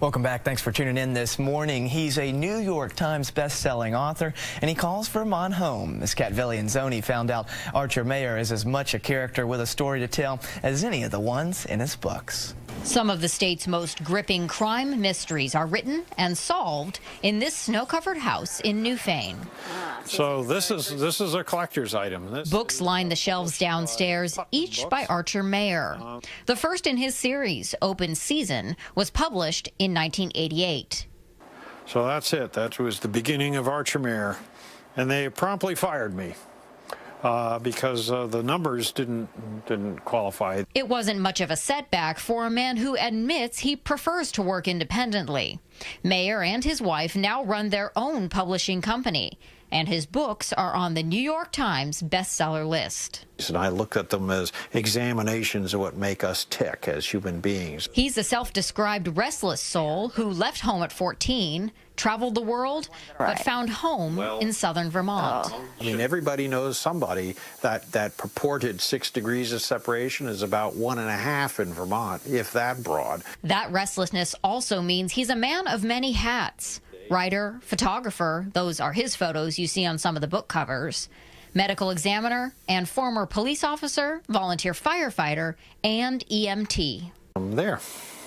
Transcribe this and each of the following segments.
Welcome back. Thanks for tuning in this morning. He's a New York Times best-selling author, and he calls Vermont home. Ms. Viglienzoni found out Archer Mayer is as much a character with a story to tell as any of the ones in his books. Some of the state's most gripping crime mysteries are written and solved in this snow-covered house in Newfane. So this is a collector's item. Books line the shelves downstairs, each by Archer Mayer. The first in his series, Open Season, was published in 1988. So that's it. That was the beginning of Archer Mayer. And they promptly fired me because the numbers didn't qualify. It wasn't much of a setback for a man who admits he prefers to work independently. Mayer and his wife now run their own publishing company, and his books are on the New York Times bestseller list. And I look at them as examinations of what make us tick as human beings. He's a self-described restless soul who left home at 14, traveled the world, but found home in southern Vermont. I mean, everybody knows somebody that purported 6 degrees of separation is about 1.5 in Vermont, if that broad. That restlessness also means he's a man of many hats. Writer, photographer, those are his photos you see on some of the book covers, medical examiner, and former police officer, volunteer firefighter, and EMT. I'm there,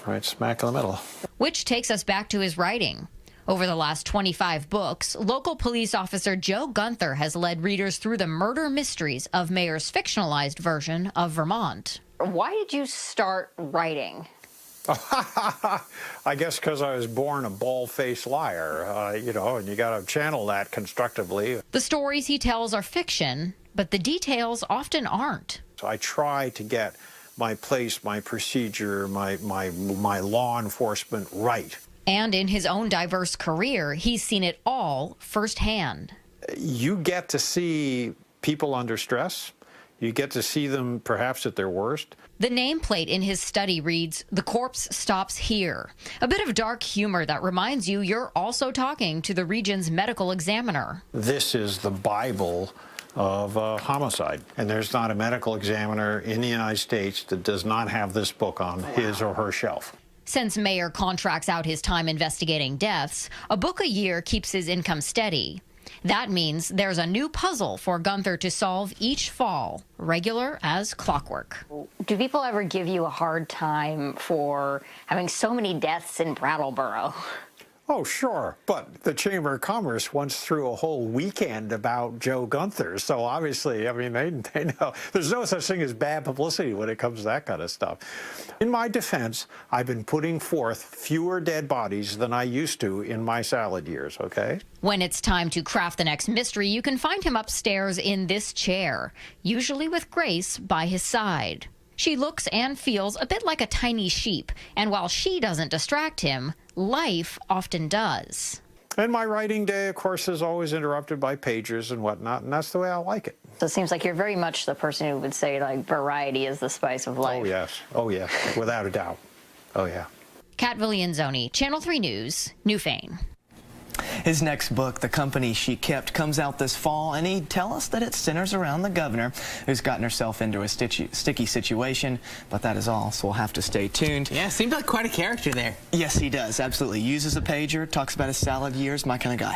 right smack in the middle. Which takes us back to his writing. Over the last 25 books, local police officer Joe Gunther has led readers through the murder mysteries of Mayer's fictionalized version of Vermont. Why did you start writing? I guess because I was born a bald-faced liar, you know, and you got to channel that constructively. The stories he tells are fiction, but the details often aren't. So I try to get my place, my procedure, my law enforcement right. And in his own diverse career, he's seen it all firsthand. You get to see people under stress. You get to see them perhaps at their worst. The nameplate in his study reads, "The corpse stops here." A bit of dark humor that reminds you you're also talking to the region's medical examiner. This is the Bible of homicide. And there's not a medical examiner in the United States that does not have this book on his or her shelf. Since Mayer contracts out his time investigating deaths, a book a year keeps his income steady. That means there's a new puzzle for Gunther to solve each fall, regular as clockwork. Do people ever give you a hard time for having so many deaths in Brattleboro? Oh, sure. But the Chamber of Commerce once threw a whole weekend about Joe Gunther. So obviously, I mean, they know there's no such thing as bad publicity when it comes to that kind of stuff. In my defense, I've been putting forth fewer dead bodies than I used to in my salad years, okay? When it's time to craft the next mystery, you can find him upstairs in this chair, usually with Grace by his side. She looks and feels a bit like a tiny sheep, and while she doesn't distract him, life often does. And my writing day, of course, is always interrupted by pagers and whatnot, and that's the way I like it. So it seems like you're very much the person who would say, like, variety is the spice of life. Oh, yes. Oh, yes. Without a doubt. Oh, yeah. Viglienzoni, Channel 3 News, Newfane. His next book, The Company She Kept, comes out this fall, and he'd tell us that it centers around the governor who's gotten herself into a sticky situation, but that is all, so we'll have to stay tuned. Yeah, seems like quite a character there. Yes, he does, absolutely. Uses a pager, talks about his salad years, my kind of guy.